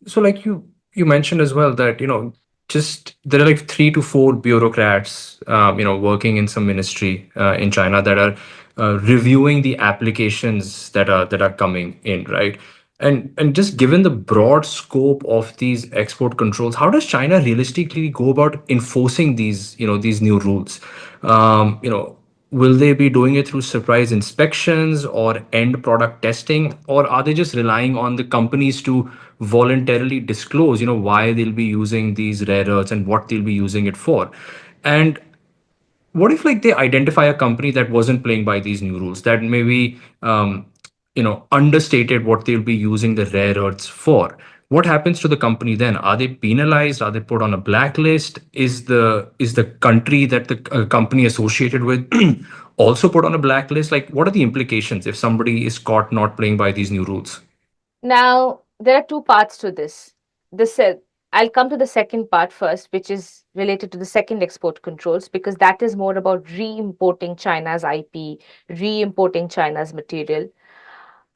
So, like you mentioned as well that just there are like 3 to 4 bureaucrats, working in some ministry in China that are reviewing the applications that are coming in, right? And just given the broad scope of these export controls, how does China realistically go about enforcing these new rules? Will they be doing it through surprise inspections or end product testing, or are they just relying on the companies to voluntarily disclose, why they'll be using these rare earths and what they'll be using it for? And what if like they identify a company that wasn't playing by these new rules, that maybe understated what they'll be using the rare earths for? What happens to the company then? Are they penalized? Are they put on a blacklist? Is the country that the company associated with also put on a blacklist? Like, what are the implications if somebody is caught not playing by these new rules? Now, there are two parts to this. I'll come to the second part first, which is related to the second export controls, because that is more about re-importing China's IP, re-importing China's material.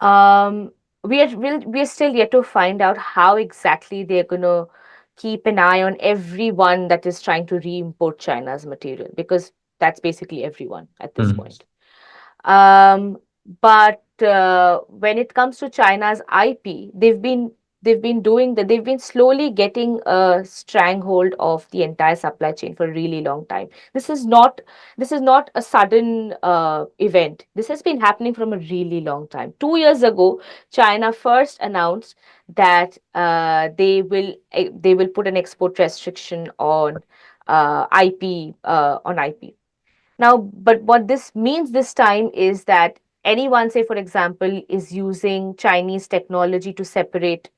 Um, we're still yet to find out how exactly they're gonna keep an eye on everyone that is trying to re-import China's material, because that's basically everyone at this Mhm. point. Um, but when it comes to China's IP, they've been doing that. They've been slowly getting a stranglehold of the entire supply chain for a really long time. This is not a sudden event. This has been happening from a really long time. 2 years ago, China first announced that they will put an export restriction on IP. Now, but what this means this time is that anyone, say for example, is using Chinese technology to separate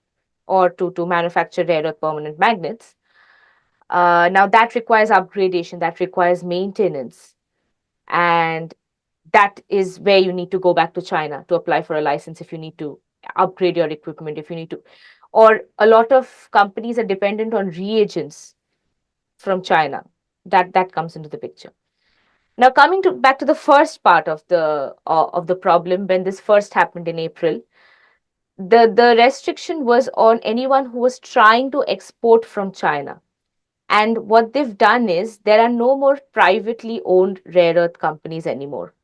or to manufacture rare earth permanent magnets. Now that requires upgradation, that requires maintenance, and that is where you need to go back to China to apply for a license if you need to upgrade your equipment, if you need to. Or a lot of companies are dependent on reagents from China. That comes into the picture. Now, coming to back to the first part of the problem, when this first happened in April, the restriction was on anyone who was trying to export from China. And what they've done is there are no more privately owned rare earth companies anymore.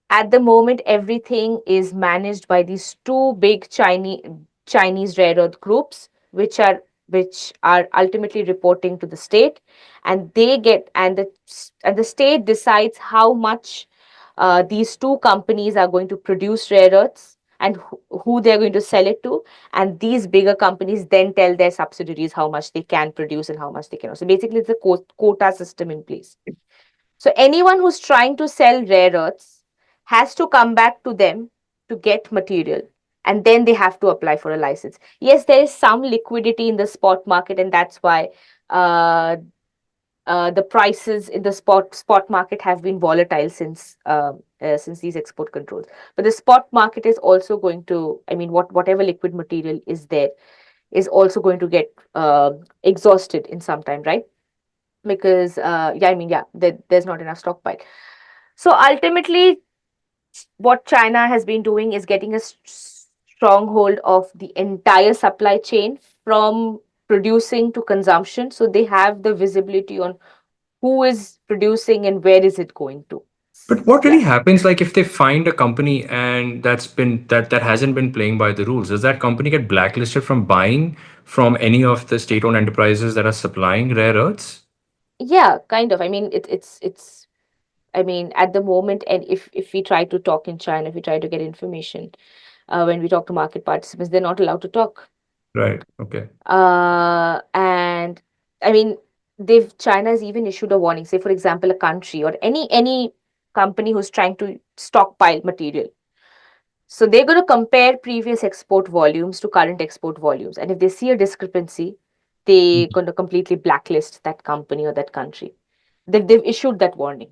At the moment, everything is managed by these two big Chinese rare earth groups, which are ultimately reporting to the state, and they get and the state decides how much these two companies are going to produce rare earths and who they're going to sell it to, and these bigger companies then tell their subsidiaries how much they can produce and how much they cannot. So basically, it's a quota system in place. So anyone who's trying to sell rare earths has to come back to them to get material, and then they have to apply for a license. Yes, there is some liquidity in the spot market, and that's why uh, the prices in the spot market have been volatile since these export controls. But the spot market is also going to, I mean, whatever liquid material is there is also going to get exhausted in some time, right? Because yeah, I mean, yeah, there's not enough stockpile. So ultimately, what China has been doing is getting a stronghold of the entire supply chain from producing to consumption. So they have the visibility on who is producing and where is it going to. But what Yeah. really happens, like if they find a company and that hasn't been playing by the rules? Does that company get blacklisted from buying from any of the state-owned enterprises that are supplying rare earths? Yeah, kind of. I mean, it's. I mean, at the moment, and if we try to talk in China, if we try to get information, when we talk to market participants, they're not allowed to talk. Right. Okay. And I mean, they've China's even issued a warning. Say, for example, a country or any company who's trying to stockpile material. So they're going to compare previous export volumes to current export volumes, and if they see a discrepancy, they're going to completely blacklist that company or that country. They've issued that warning.